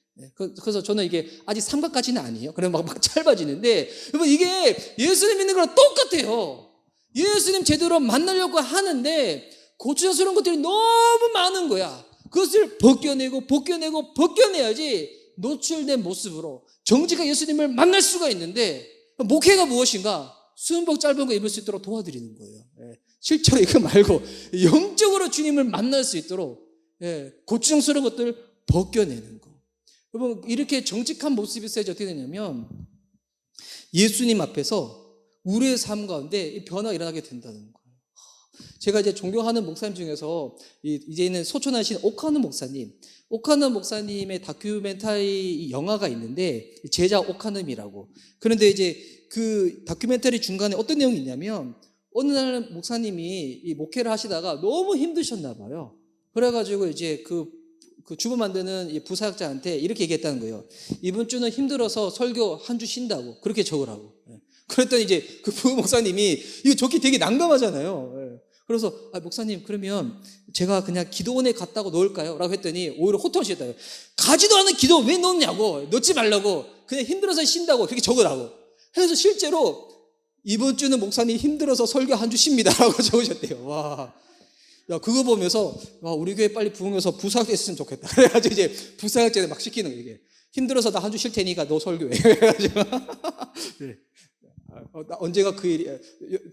그래서 저는 이게 아직 삼각까지는 아니에요. 그래 막 짧아지는데, 여러분, 이게 예수님 믿는 거랑 똑같아요. 예수님 제대로 만나려고 하는데 고추장스러운 것들이 너무 많은 거야. 그것을 벗겨내야지 노출된 모습으로 정직한 예수님을 만날 수가 있는데, 목회가 무엇인가? 수영복 짧은 거 입을 수 있도록 도와드리는 거예요. 실제로 이거 말고 영적으로 주님을 만날 수 있도록 고추장스러운 것들을 벗겨내는 거. 여러분, 이렇게 정직한 모습이 있어야지 어떻게 되냐면 예수님 앞에서 우리의 삶 가운데 변화가 일어나게 된다는 거예요. 제가 이제 존경하는 목사님 중에서 이제는 소천하신 오카노 목사님의 다큐멘터리 영화가 있는데, 제자 오카노미라고. 그런데 이제 그 다큐멘터리 중간에 어떤 내용이 있냐면, 어느 날 목사님이 이 목회를 하시다가 너무 힘드셨나 봐요. 그래가지고 이제 그 주부 만드는 이 부사역자한테 이렇게 얘기했다는 거예요. 이번 주는 힘들어서 설교 한 주 쉰다고, 그렇게 적으라고. 그랬더니 이제 그 부부 목사님이 이거 적기 되게 난감하잖아요. 그래서 목사님, 그러면 제가 그냥 기도원에 갔다고 넣을까요? 라고 했더니 오히려 호통하시겠다요. 가지도 않은 기도 왜 넣냐고, 넣지 말라고, 그냥 힘들어서 쉰다고 그렇게 적으라고. 그래서 실제로 이번 주는 목사님 힘들어서 설교 한 주 쉽니다 라고 적으셨대요. 와, 야, 그거 보면서 우리 교회 빨리 부흥해서 부사역 됐으면 좋겠다. 그래가지고 이제 부사역자들 막 시키는 거예요. 이게 힘들어서 나 한 주 쉴 테니까 너 설교해. 그래가지고 네. 언제가 그 일이,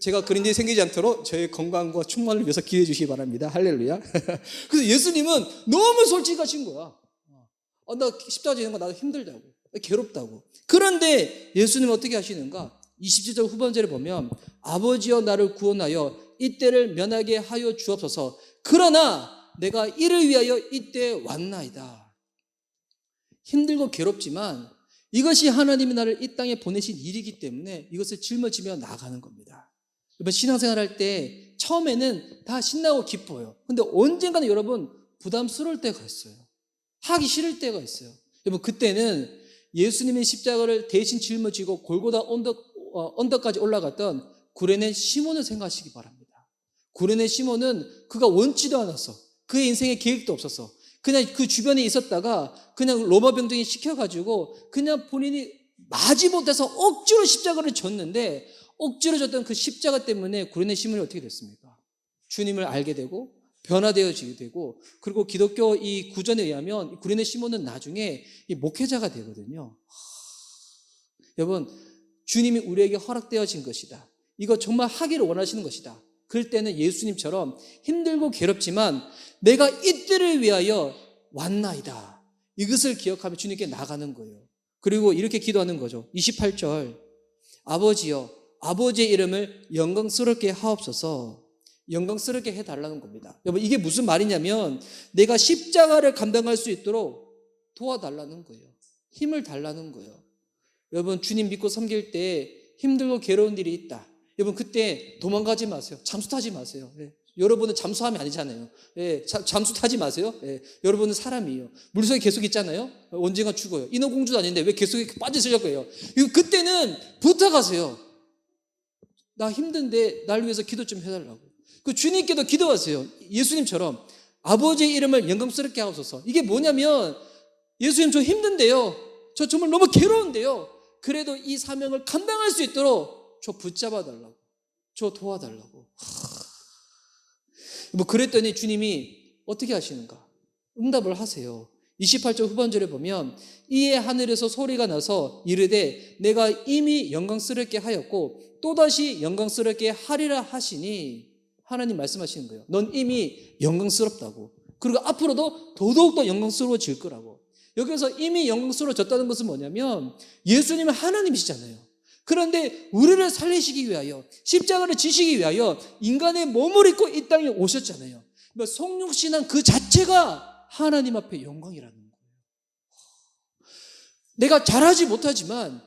제가 그런 일이 생기지 않도록 저의 건강과 충만을 위해서 기도해 주시기 바랍니다. 할렐루야. 그래서 예수님은 너무 솔직하신 거야. 나 십자가 지는 거 나도 힘들다고, 괴롭다고. 그런데 예수님은 어떻게 하시는가? 27절 후반절에 보면 아버지여 나를 구원하여 이때를 면하게 하여 주옵소서. 그러나 내가 이를 위하여 이때 왔나이다. 힘들고 괴롭지만 이것이 하나님이 나를 이 땅에 보내신 일이기 때문에 이것을 짊어지며 나아가는 겁니다. 여러분, 신앙생활 할 때 처음에는 다 신나고 기뻐요. 근데 언젠가는 여러분 부담스러울 때가 있어요. 하기 싫을 때가 있어요. 여러분, 그때는 예수님의 십자가를 대신 짊어지고 골고다 언덕까지 올라갔던 구레네 시몬을 생각하시기 바랍니다. 구레네 시몬은 그가 원치도 않았어. 그의 인생에 계획도 없었어. 그냥 그 주변에 있었다가 그냥 로마 병정이 시켜가지고 그냥 본인이 마지못해서 억지로 십자가를 졌는데, 억지로 졌던 그 십자가 때문에 구레네 시몬이 어떻게 됐습니까? 주님을 알게 되고 변화되어지게 되고, 그리고 기독교 이 구전에 의하면 구레네 시몬은 나중에 이 목회자가 되거든요. 여러분, 주님이 우리에게 허락되어진 것이다. 이거 정말 하기를 원하시는 것이다. 그럴 때는 예수님처럼 힘들고 괴롭지만 내가 이때를 위하여 왔나이다, 이것을 기억하며 주님께 나가는 거예요. 그리고 이렇게 기도하는 거죠. 28절, 아버지여, 아버지의 이름을 영광스럽게 하옵소서. 영광스럽게 해달라는 겁니다. 여러분, 이게 무슨 말이냐면 내가 십자가를 감당할 수 있도록 도와달라는 거예요. 힘을 달라는 거예요. 여러분, 주님 믿고 섬길 때 힘들고 괴로운 일이 있다. 여러분, 그때 도망가지 마세요. 잠수 타지 마세요. 예. 여러분은 잠수함이 아니잖아요. 예. 잠수 타지 마세요. 예. 여러분은 사람이에요. 물속에 계속 있잖아요. 언젠가 죽어요. 인어공주도 아닌데 왜 계속 빠져있을 거예요? 그때는 부탁하세요. 나 힘든데 날 위해서 기도 좀 해달라고. 그 주님께도 기도하세요. 예수님처럼 아버지의 이름을 영광스럽게 하옵소서. 이게 뭐냐면, 예수님 저 힘든데요, 저 정말 너무 괴로운데요, 그래도 이 사명을 감당할 수 있도록 저 붙잡아 달라고, 저 도와달라고. 뭐 그랬더니 주님이 어떻게 하시는가? 응답을 하세요. 28절 후반절에 보면 이에 하늘에서 소리가 나서 이르되 내가 이미 영광스럽게 하였고 또다시 영광스럽게 하리라 하시니, 하나님 말씀하시는 거예요. 넌 이미 영광스럽다고. 그리고 앞으로도 더더욱더 영광스러워질 거라고. 여기서 이미 영광스러워졌다는 것은 뭐냐면 예수님은 하나님이시잖아요. 그런데 우리를 살리시기 위하여, 십자가를 지시기 위하여 인간의 몸을 입고 이 땅에 오셨잖아요. 성육신한 그 자체가 하나님 앞에 영광이라는 거예요. 내가 잘하지 못하지만,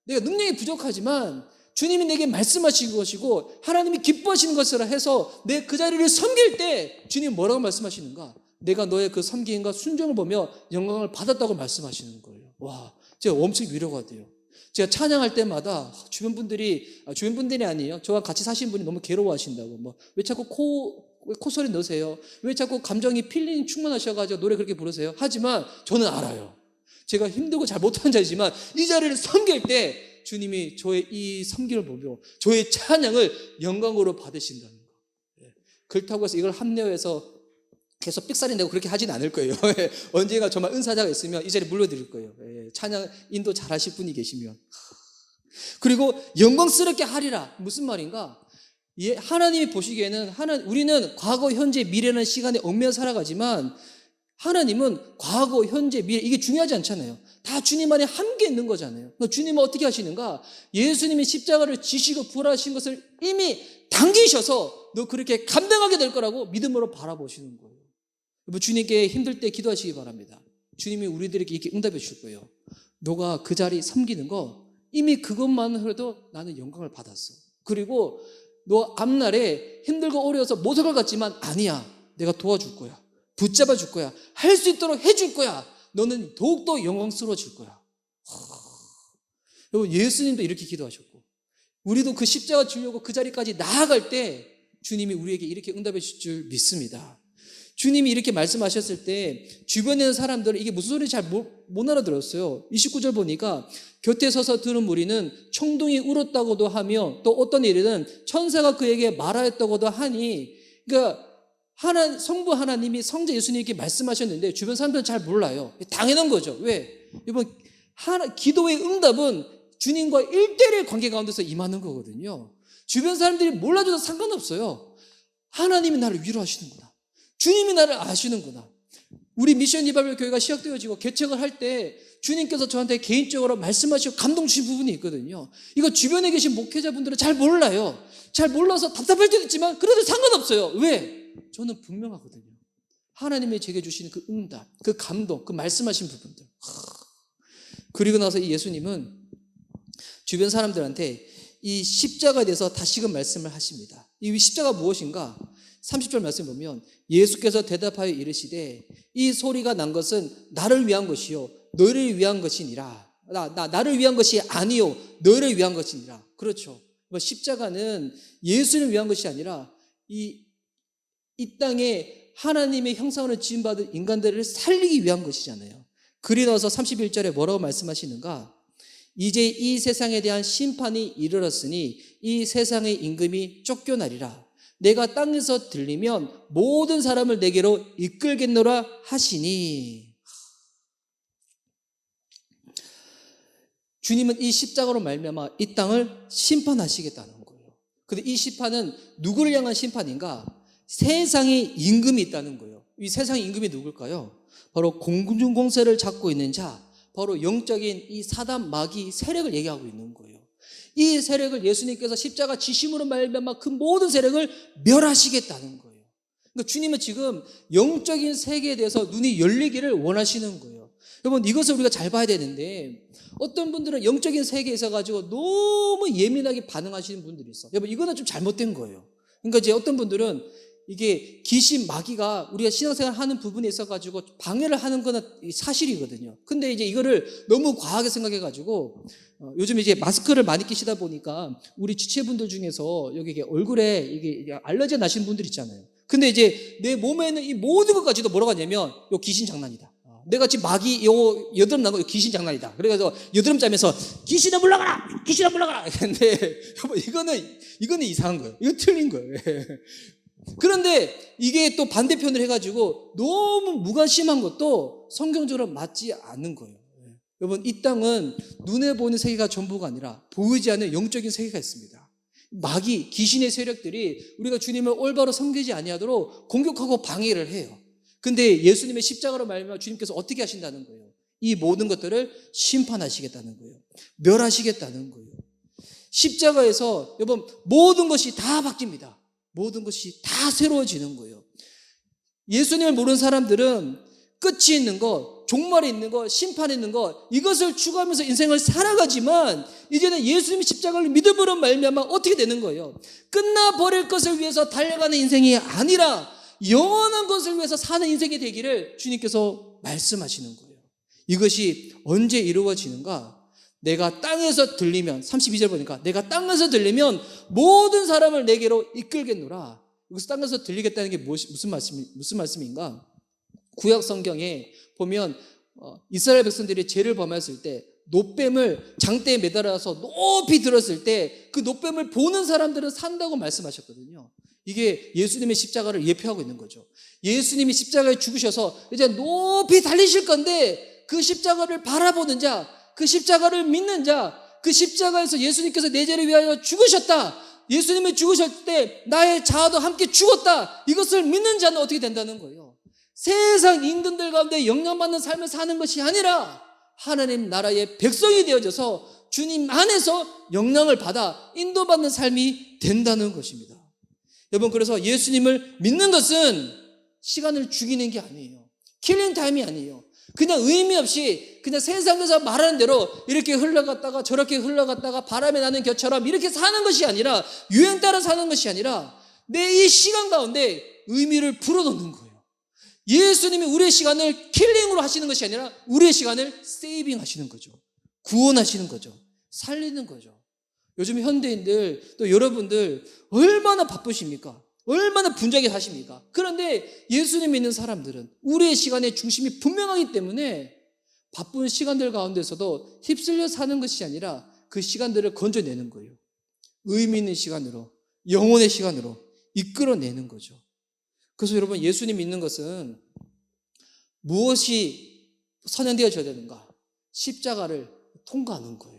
내가 능력이 부족하지만 주님이 내게 말씀하신 것이고 하나님이 기뻐하시는 것이라 해서 내 그 자리를 섬길 때 주님이 뭐라고 말씀하시는가? 내가 너의 그 섬김과 순종을 보며 영광을 받았다고 말씀하시는 거예요. 와, 제가 엄청 위로가 돼요. 제가 찬양할 때마다 주변 분들이 아니에요. 저와 같이 사신 분이 너무 괴로워하신다고. 왜 자꾸 콧소리 넣으세요? 왜 자꾸 감정이 필링 충만하셔가지고 노래 그렇게 부르세요? 하지만 저는 알아요. 제가 힘들고 잘 못하는 자이지만 이 자리를 섬길 때 주님이 저의 이 섬김을 보며 저의 찬양을 영광으로 받으신다는 거. 그렇다고 해서 이걸 합리화해서 계속 삑사리 내고 그렇게 하진 않을 거예요. 언젠가 정말 은사자가 있으면 이 자리에 물려드릴 거예요. 찬양 인도 잘하실 분이 계시면. 그리고 영광스럽게 하리라. 무슨 말인가? 하나님이 보시기에는 우리는 과거, 현재, 미래라는 시간에 얽매여 살아가지만 하나님은 과거, 현재, 미래 이게 중요하지 않잖아요. 다 주님 안에 함께 있는 거잖아요. 주님은 어떻게 하시는가? 예수님이 십자가를 지시고 부활하신 것을 이미 당기셔서 너 그렇게 감당하게 될 거라고 믿음으로 바라보시는 거예요. 주님께 힘들 때 기도하시기 바랍니다. 주님이 우리들에게 이렇게 응답해 줄 거예요. 너가 그 자리 섬기는 거 이미 그것만으로도 나는 영광을 받았어. 그리고 너 앞날에 힘들고 어려워서 못할 것 같지만 아니야. 내가 도와줄 거야. 붙잡아 줄 거야. 할 수 있도록 해줄 거야. 너는 더욱더 영광스러워질 거야. 여러분, 예수님도 이렇게 기도하셨고 우리도 그 십자가 지려고 그 자리까지 나아갈 때 주님이 우리에게 이렇게 응답해 줄 줄 믿습니다. 주님이 이렇게 말씀하셨을 때 주변에 있는 사람들은 이게 무슨 소리인지 잘 못 알아들었어요. 29절 보니까 곁에 서서 들은 무리는 청둥이 울었다고도 하며 또 어떤 이들은 천사가 그에게 말하였다고도 하니, 그러니까 성부 하나님이 성자 예수님께 말씀하셨는데 주변 사람들은 잘 몰라요. 당연한 거죠. 왜? 이번 기도의 응답은 주님과 1:1 관계 가운데서 임하는 거거든요. 주변 사람들이 몰라줘도 상관없어요. 하나님이 나를 위로하시는구나. 주님이 나를 아시는구나. 우리 미션 리바이벌 교회가 시작되어지고 개척을 할 때 주님께서 저한테 개인적으로 말씀하시고 감동 주신 부분이 있거든요. 이거 주변에 계신 목회자분들은 잘 몰라요. 잘 몰라서 답답할 때도 있지만 그래도 상관없어요. 왜? 저는 분명하거든요. 하나님이 제게 주시는 그 응답, 그 감동, 그 말씀하신 부분들. 그리고 나서 이 예수님은 주변 사람들한테 이 십자가에 대해서 다시금 말씀을 하십니다. 이 십자가 무엇인가? 30절 말씀 보면 예수께서 대답하여 이르시되 이 소리가 난 것은 나를 위한 것이요 너희를 위한 것이니라. 나를 위한 것이 아니요 너를 위한 것이니라. 그렇죠. 십자가는 예수를 위한 것이 아니라 이 땅에 하나님의 형상으로 지음받은 인간들을 살리기 위한 것이잖아요. 그리너서 31절에 뭐라고 말씀하시는가? 이제 이 세상에 대한 심판이 이르렀으니 이 세상의 임금이 쫓겨나리라. 내가 땅에서 들리면 모든 사람을 내게로 이끌겠노라 하시니. 주님은 이 십자가로 말미암아 이 땅을 심판하시겠다는 거예요. 그런데 이 심판은 누구를 향한 심판인가? 세상의 임금이 있다는 거예요. 이 세상의 임금이 누굴까요? 바로 공중공세를 잡고 있는 자, 바로 영적인 이 사단 마귀 세력을 얘기하고 있는 거예요. 이 세력을 예수님께서 십자가 지심으로 말미암아 그 모든 세력을 멸하시겠다는 거예요. 그러니까 주님은 지금 영적인 세계에 대해서 눈이 열리기를 원하시는 거예요. 여러분, 이것을 우리가 잘 봐야 되는데, 어떤 분들은 영적인 세계에 있어 가지고 너무 예민하게 반응하시는 분들이 있어. 여러분, 이거는 좀 잘못된 거예요. 그러니까 이제 어떤 분들은 이게 귀신 마귀가 우리가 신앙생활 하는 부분에 있어 가지고 방해를 하는 거는 사실이거든요. 근데 이제 이거를 너무 과하게 생각해 가지고 요즘 이제 마스크를 많이 끼시다 보니까 우리 지체분들 중에서 여기 얼굴에 이게 알러지 나시는 분들 있잖아요. 근데 이제 내 몸에 있는 이 모든 것까지도 뭐라고 하냐면 요 귀신 장난이다. 내가 지금 마귀 요 여드름 난 거 귀신 장난이다. 그래서 여드름 짜면서 귀신아 물러가라, 귀신아 물러가라. 근데 이거는 이상한 거예요. 이거 틀린 거예요. 그런데 이게 또 반대편을 해가지고 너무 무관심한 것도 성경적으로 맞지 않는 거예요. 여러분, 이 땅은 눈에 보이는 세계가 전부가 아니라 보이지 않는 영적인 세계가 있습니다. 마귀, 귀신의 세력들이 우리가 주님을 올바로 섬기지 아니하도록 공격하고 방해를 해요. 근데 예수님의 십자가로 말미암아 주님께서 어떻게 하신다는 거예요? 이 모든 것들을 심판하시겠다는 거예요. 멸하시겠다는 거예요. 십자가에서 여러분 모든 것이 다 바뀝니다. 모든 것이 다 새로워지는 거예요. 예수님을 모르는 사람들은 끝이 있는 것, 종말이 있는 것, 심판이 있는 것, 이것을 추구하면서 인생을 살아가지만 이제는 예수님의 십자가를 믿음으로 말미암아 어떻게 되는 거예요? 끝나버릴 것을 위해서 달려가는 인생이 아니라 영원한 것을 위해서 사는 인생이 되기를 주님께서 말씀하시는 거예요. 이것이 언제 이루어지는가? 내가 땅에서 들리면, 32절 보니까 내가 땅에서 들리면 모든 사람을 내게로 이끌겠노라. 여기서 땅에서 들리겠다는 게 무슨 말씀인가? 구약 성경에 보면 이스라엘 백성들이 죄를 범했을 때 놋뱀을 장대에 매달아서 높이 들었을 때 그 놋뱀을 보는 사람들은 산다고 말씀하셨거든요. 이게 예수님의 십자가를 예표하고 있는 거죠. 예수님이 십자가에 죽으셔서 이제 높이 달리실 건데 그 십자가를 바라보는 자, 그 십자가를 믿는 자, 그 십자가에서 예수님께서 내 죄를 위하여 죽으셨다. 예수님이 죽으실 때 나의 자아도 함께 죽었다. 이것을 믿는 자는 어떻게 된다는 거예요? 세상 임금들 가운데 영향받는 삶을 사는 것이 아니라 하나님 나라의 백성이 되어져서 주님 안에서 영향을 받아 인도받는 삶이 된다는 것입니다. 여러분, 그래서 예수님을 믿는 것은 시간을 죽이는 게 아니에요. 킬링 타임이 아니에요. 그냥 의미 없이 그냥 세상에서 말하는 대로 이렇게 흘러갔다가 저렇게 흘러갔다가 바람에 나는 겨처럼 이렇게 사는 것이 아니라, 유행 따라 사는 것이 아니라 내 이 시간 가운데 의미를 불어넣는 거예요. 예수님이 우리의 시간을 킬링으로 하시는 것이 아니라 우리의 시간을 세이빙 하시는 거죠. 구원하시는 거죠. 살리는 거죠. 요즘 현대인들, 또 여러분들 얼마나 바쁘십니까? 얼마나 분주하게 사십니까? 그런데 예수님 믿는 사람들은 우리의 시간의 중심이 분명하기 때문에 바쁜 시간들 가운데서도 휩쓸려 사는 것이 아니라 그 시간들을 건져내는 거예요. 의미 있는 시간으로, 영혼의 시간으로 이끌어내는 거죠. 그래서 여러분, 예수님 믿는 것은 무엇이 선언되어져야 되는가? 십자가를 통과하는 거예요.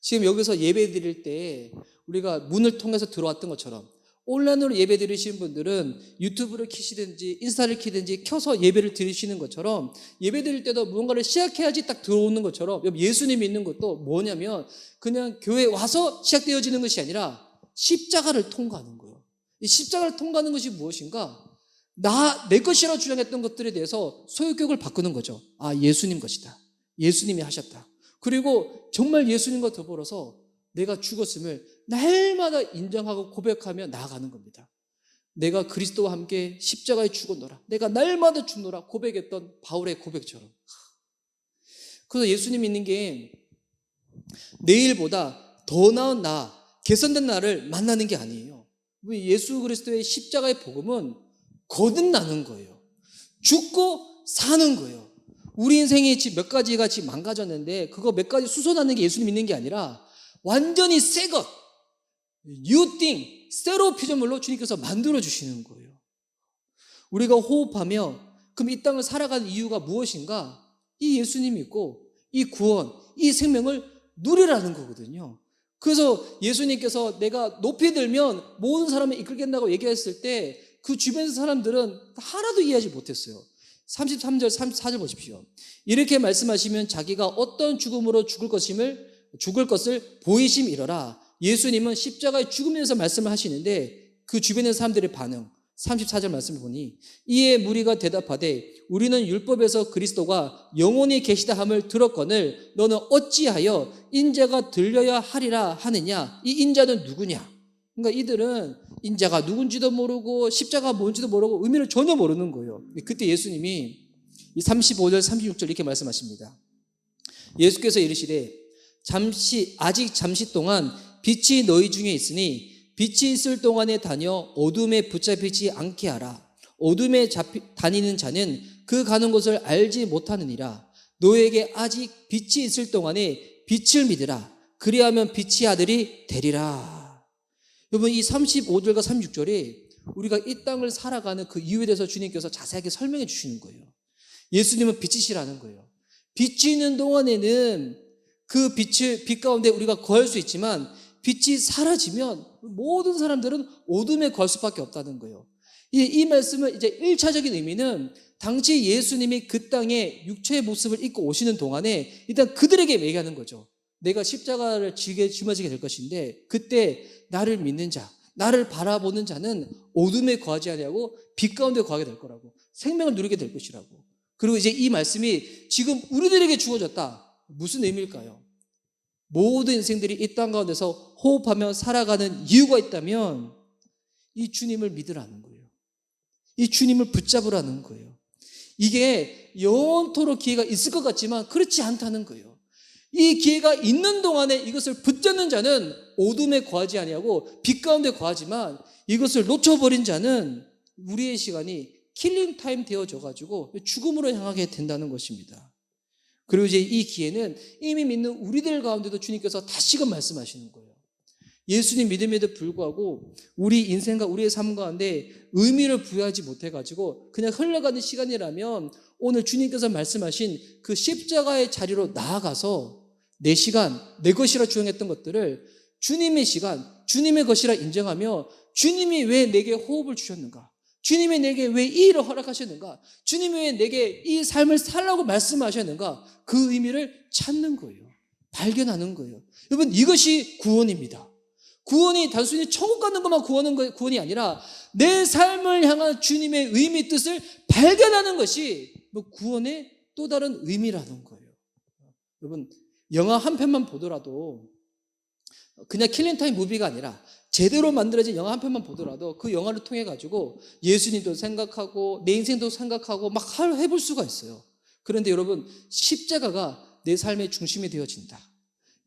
지금 여기서 예배 드릴 때 우리가 문을 통해서 들어왔던 것처럼 온라인으로 예배 드리시는 분들은 유튜브를 켜시든지 인스타를 켜든지 켜서 예배를 드리시는 것처럼 예배 드릴 때도 무언가를 시작해야지 딱 들어오는 것처럼 예수님 믿는 것도 뭐냐면 그냥 교회에 와서 시작되어지는 것이 아니라 십자가를 통과하는 거예요. 이 십자가를 통과하는 것이 무엇인가? 내 것이라고 주장했던 것들에 대해서 소유격을 바꾸는 거죠. 아, 예수님 것이다. 예수님이 하셨다. 그리고 정말 예수님과 더불어서 내가 죽었음을 날마다 인정하고 고백하며 나아가는 겁니다. 내가 그리스도와 함께 십자가에 죽었노라. 내가 날마다 죽노라 고백했던 바울의 고백처럼. 그래서 예수님 믿는 게 내일보다 더 나은 나, 개선된 나를 만나는 게 아니에요. 예수 그리스도의 십자가의 복음은 거듭나는 거예요. 죽고 사는 거예요. 우리 인생이 몇 가지가 지금 망가졌는데 그거 몇 가지 수선하는 게 예수님 믿는 게 아니라 완전히 새 것, new thing, 새로운 피조물로 주님께서 만들어 주시는 거예요. 우리가 호흡하며 그럼 이 땅을 살아가는 이유가 무엇인가? 이 예수님 믿고 이 구원, 이 생명을 누리라는 거거든요. 그래서 예수님께서 내가 높이 들면 모든 사람을 이끌겠다고 얘기했을 때 그 주변 사람들은 하나도 이해하지 못했어요. 33절, 34절 보십시오. 이렇게 말씀하시면 자기가 어떤 죽음으로 죽을 것을 보이심이러라. 예수님은 십자가의 죽음에서 말씀을 하시는데 그 주변의 사람들의 반응, 34절 말씀을 보니 이에 무리가 대답하되 우리는 율법에서 그리스도가 영원히 계시다 함을 들었거늘 너는 어찌하여 인자가 들려야 하리라 하느냐? 이 인자는 누구냐? 그러니까 이들은 인자가 누군지도 모르고 십자가 뭔지도 모르고 의미를 전혀 모르는 거예요. 그때 예수님이 이 35절 36절 이렇게 말씀하십니다. 예수께서 이르시되 아직 잠시 동안 빛이 너희 중에 있으니 빛이 있을 동안에 다녀 어둠에 붙잡히지 않게 하라. 어둠에 다니는 자는 그 가는 곳을 알지 못하느니라. 너에게 아직 빛이 있을 동안에 빛을 믿으라. 그리하면 빛의 아들이 되리라. 여러분 이 35절과 36절이 우리가 이 땅을 살아가는 그 이유에 대해서 주님께서 자세하게 설명해 주시는 거예요. 예수님은 빛이시라는 거예요. 빛이 있는 동안에는 그 빛 가운데 우리가 거할 수 있지만 빛이 사라지면 모든 사람들은 어둠에 거할 수밖에 없다는 거예요. 이 말씀은 이제 1차적인 의미는 당시 예수님이 그 땅에 육체의 모습을 입고 오시는 동안에 일단 그들에게 얘기하는 거죠. 내가 십자가를 짊어지게 될 것인데 그때 나를 믿는 자, 나를 바라보는 자는 어둠에 거하지 아니하고 빛 가운데 거하게 될 거라고, 생명을 누리게 될 것이라고. 그리고 이제 이 말씀이 지금 우리들에게 주어졌다. 무슨 의미일까요? 모든 인생들이 이 땅 가운데서 호흡하며 살아가는 이유가 있다면 이 주님을 믿으라는 거예요. 이 주님을 붙잡으라는 거예요. 이게 영원토록 기회가 있을 것 같지만 그렇지 않다는 거예요. 이 기회가 있는 동안에 이것을 붙잡는 자는 어둠에 거하지 아니하고 빛 가운데 거하지만 이것을 놓쳐버린 자는 우리의 시간이 킬링 타임 되어져 가지고 죽음으로 향하게 된다는 것입니다. 그리고 이제 이 기회는 이미 믿는 우리들 가운데도 주님께서 다시금 말씀하시는 거예요. 예수님 믿음에도 불구하고 우리 인생과 우리의 삶 가운데 의미를 부여하지 못해가지고 그냥 흘러가는 시간이라면 오늘 주님께서 말씀하신 그 십자가의 자리로 나아가서 내 시간, 내 것이라 주장했던 것들을 주님의 시간, 주님의 것이라 인정하며 주님이 왜 내게 호흡을 주셨는가? 주님이 내게 왜 이 일을 허락하셨는가? 주님이 왜 내게 이 삶을 살라고 말씀하셨는가? 그 의미를 찾는 거예요. 발견하는 거예요. 여러분 이것이 구원입니다. 구원이 단순히 천국 가는 것만 구원이 아니라 내 삶을 향한 주님의 의미 뜻을 발견하는 것이 구원의 또 다른 의미라는 거예요. 여러분 영화 한 편만 보더라도 그냥 킬링타임 무비가 아니라 제대로 만들어진 영화 한 편만 보더라도 그 영화를 통해 가지고 예수님도 생각하고 내 인생도 생각하고 막 해볼 수가 있어요. 그런데 여러분 십자가가 내 삶의 중심이 되어진다.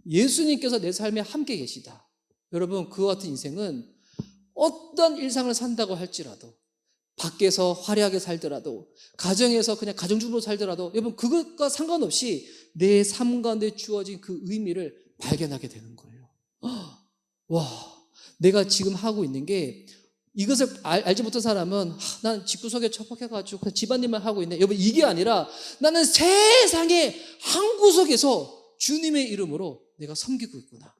예수님께서 내 삶에 함께 계시다. 여러분 그와 같은 인생은 어떤 일상을 산다고 할지라도 밖에서 화려하게 살더라도 가정에서 그냥 가정주부로 살더라도 여러분 그것과 상관없이 내 삶 가운데 주어진 그 의미를 발견하게 되는 거예요. 와, 내가 지금 하고 있는 게 이것을 알지 못한 사람은 난 집구석에 처박혀가지고 그냥 집안일만 하고 있네. 여러분 이게 아니라 나는 세상의 한 구석에서 주님의 이름으로 내가 섬기고 있구나.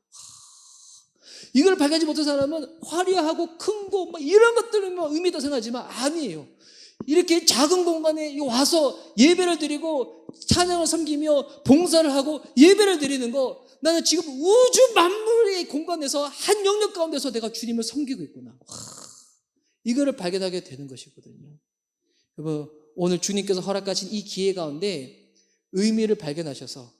이걸 발견하지 못한 사람은 화려하고 큰 거 이런 것들은 의미 있다고 생각하지만 아니에요. 이렇게 작은 공간에 와서 예배를 드리고 찬양을 섬기며 봉사를 하고 예배를 드리는 거 나는 지금 우주 만물의 공간에서 한 영역 가운데서 내가 주님을 섬기고 있구나. 이거를 발견하게 되는 것이거든요. 여러분 오늘 주님께서 허락하신 이 기회 가운데 의미를 발견하셔서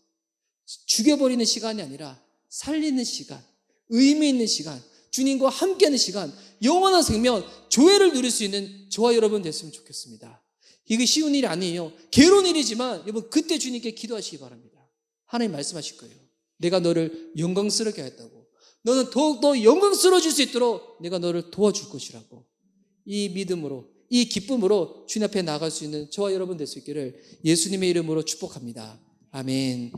죽여버리는 시간이 아니라 살리는 시간, 의미 있는 시간, 주님과 함께하는 시간, 영원한 생명, 조회를 누릴 수 있는 저와 여러분 됐으면 좋겠습니다. 이게 쉬운 일이 아니에요. 괴로운 일이지만 여러분 그때 주님께 기도하시기 바랍니다. 하나님 말씀하실 거예요. 내가 너를 영광스럽게 하였다고. 너는 더욱더 영광스러워질 수 있도록 내가 너를 도와줄 것이라고. 이 믿음으로, 이 기쁨으로 주님 앞에 나아갈 수 있는 저와 여러분 될 수 있기를 예수님의 이름으로 축복합니다. 아멘.